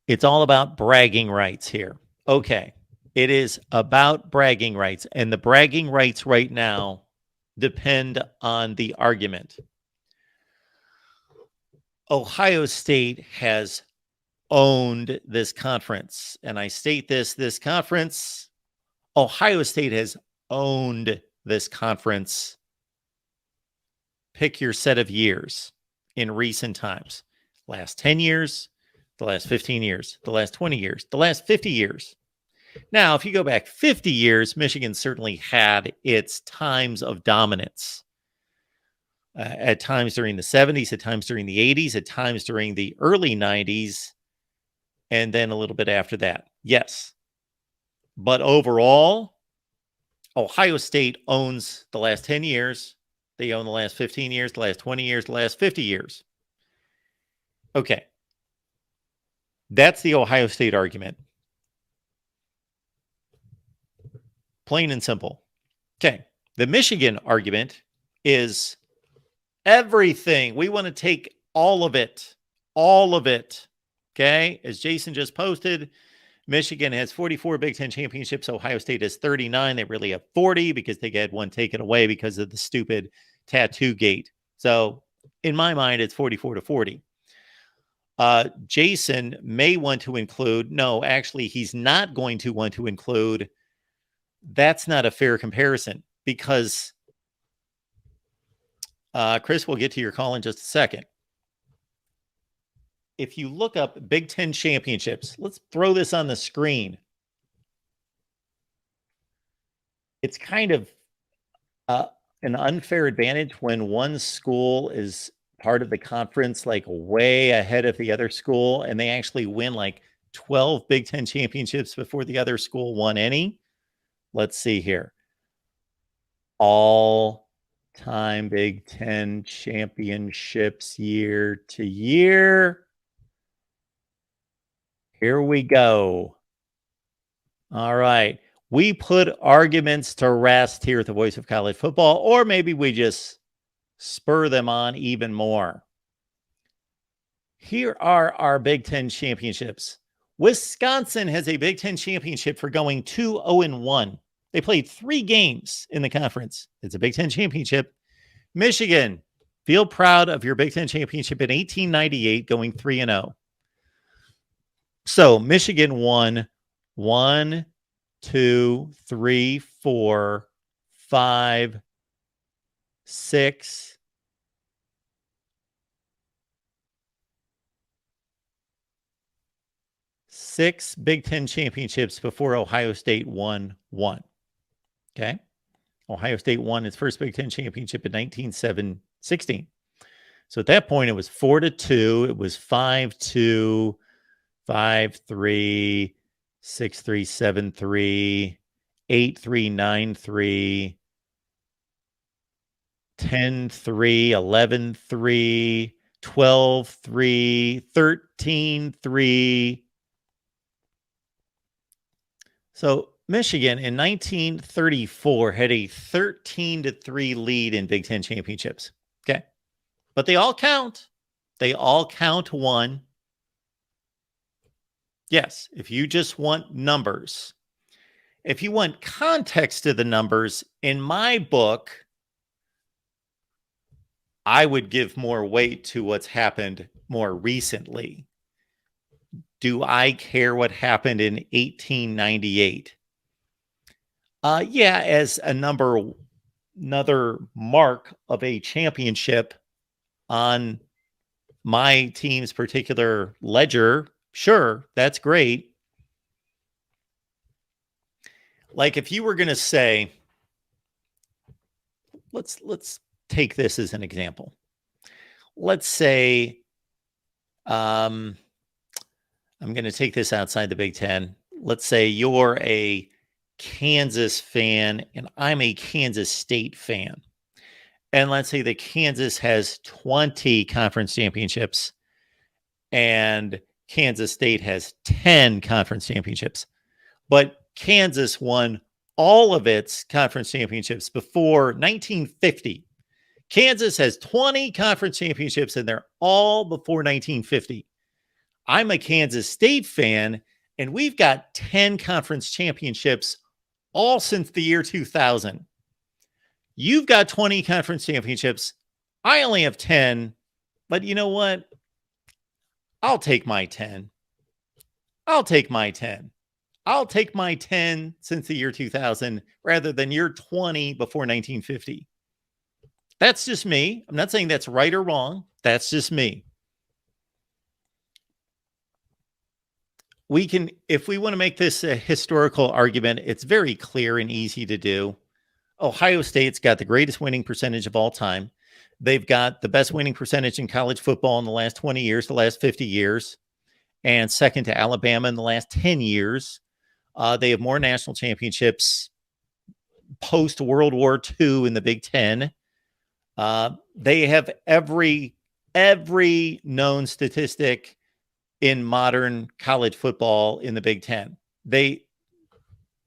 It's all about bragging rights here. Okay. It is about bragging rights. And the bragging rights right now depend on the argument. Ohio State has owned this conference. And I state this conference, Ohio State has owned this conference. Pick your set of years in recent times. Last 10 years, the last 15 years, the last 20 years, the last 50 years. Now, if you go back 50 years, Michigan certainly had its times of dominance. At times during the 70s, at times during the 80s, at times during the early 90s, and then a little bit after that. Yes. But overall, Ohio State owns the last 10 years. They own the last 15 years, the last 20 years, the last 50 years. Okay. That's the Ohio State argument. Plain and simple. Okay. The Michigan argument is everything. We want to take all of it. All of it. Okay. As Jason just posted, Michigan has 44 Big Ten championships. Ohio State has 39. They really have 40 because they had one taken away because of the stupid tattoo gate. So in my mind, it's 44-40. Jason may want to include, no, actually, he's not going to want to include. That's not a fair comparison because Chris, we'll get to your call in just a second. If you look up Big Ten championships, let's throw this on the screen. It's kind of an unfair advantage when one school is part of the conference like way ahead of the other school and they actually win like 12 Big Ten championships before the other school won any. Let's see here. All-time Big Ten championships year to year. Here we go. All right. We put arguments to rest here at the Voice of College Football, or maybe we just spur them on even more. Here are our Big Ten championships. Wisconsin has a Big Ten championship for going 2-0-1. They played 3 games in the conference. It's a Big Ten championship. Michigan, feel proud of your Big Ten championship in 1898, going 3-0. So Michigan won 1, 2, 3, 4, 5, 6, 6 Big Ten championships before Ohio State won 1. Okay. Ohio State won its first Big Ten championship in 1916. So at that point, it was 4-2. It was 5-2, 5-3, 6-3, 7-3, 8-3, 9-3, 10-3, 11-3, 12-3, 13-3. So Michigan in 1934 had a 13-3 lead in Big Ten championships. Okay. But they all count. They all count one. Yes, if you just want numbers. If you want context to the numbers, in my book, I would give more weight to what's happened more recently. Do I care what happened in 1898? Yeah, as another mark of a championship on my team's particular ledger. Sure, that's great. Like if you were going to say, let's take this as an example. Let's say, I'm going to take this outside the Big Ten. Let's say you're a Kansas fan and I'm a Kansas State fan. And let's say that Kansas has 20 conference championships and Kansas State has 10 conference championships. But Kansas won all of its conference championships before 1950. Kansas has 20 conference championships and they're all before 1950. I'm a Kansas State fan, and we've got 10 conference championships all since the year 2000. You've got 20 conference championships. I only have 10, but you know what? I'll take my 10. I'll take my 10. I'll take my 10 since the year 2000 rather than your 20 before 1950. That's just me. I'm not saying that's right or wrong. That's just me. We can, if we want to make this a historical argument, it's very clear and easy to do. Ohio State's got the greatest winning percentage of all time. They've got the best winning percentage in college football in the last 20 years, the last 50 years, and second to Alabama in the last 10 years. They have more national championships post World War II in the Big Ten. They have every known statistic in modern college football in the Big Ten.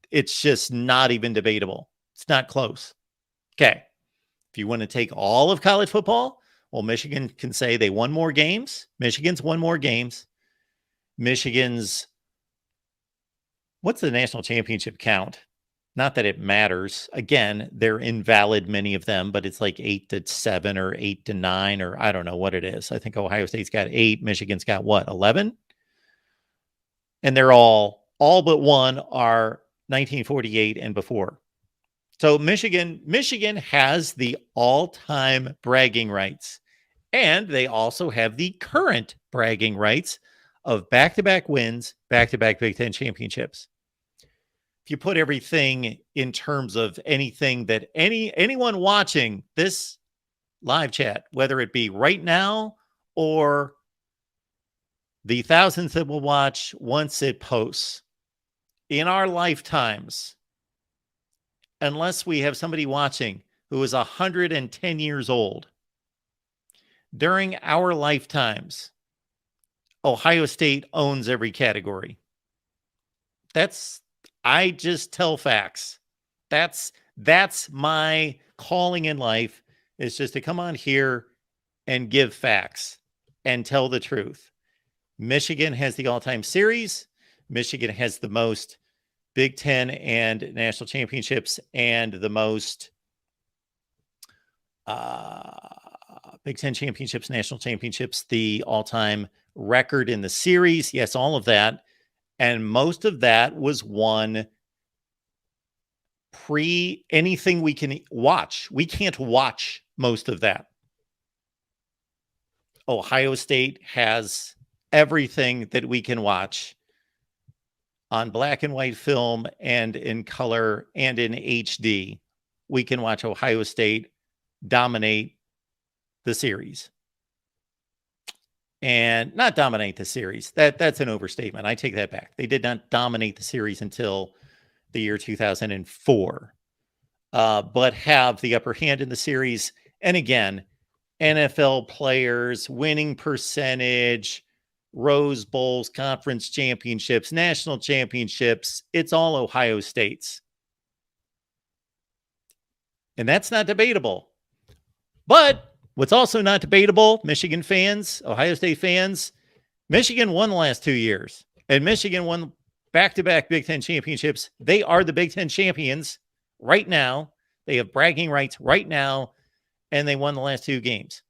It's just not even debatable. It's not close. Okay. If you want to take all of college football, well, Michigan can say they won more games. Michigan's won more games. Michigan's, what's the national championship count? Not that it matters. Again, they're invalid, many of them, but it's like 8-7 or 8-9, or I don't know what it is. I think Ohio State's got 8. Michigan's got what, 11? And they're all but one are 1948 and before. So Michigan has the all-time bragging rights, and they also have the current bragging rights of back-to-back wins, back-to-back Big Ten championships. If you put everything in terms of anything that anyone watching this live chat, whether it be right now or the thousands that will watch once it posts, in our lifetimes, unless we have somebody watching who is 110 years old, during our lifetimes, Ohio State owns every category. I just tell facts. That's my calling in life, is just to come on here and give facts and tell the truth. Michigan has the all-time series. Michigan has the most Big Ten and national championships and the most Big Ten championships, national championships, the all-time record in the series. Yes, all of that. And most of that was won pre anything we can watch. We can't watch most of that. Ohio State has everything that we can watch on black and white film and in color and in HD. We can watch Ohio State dominate the series. And not dominate the series. That's an overstatement. I take that back. They did not dominate the series until the year 2004, but have the upper hand in the series. And again, NFL players, winning percentage, Rose Bowls, conference championships, national championships. It's all Ohio State's. And that's not debatable. But what's also not debatable, Michigan fans, Ohio State fans, Michigan won the last 2 years. And Michigan won back-to-back Big Ten championships. They are the Big Ten champions right now. They have bragging rights right now. And they won the last 2 games.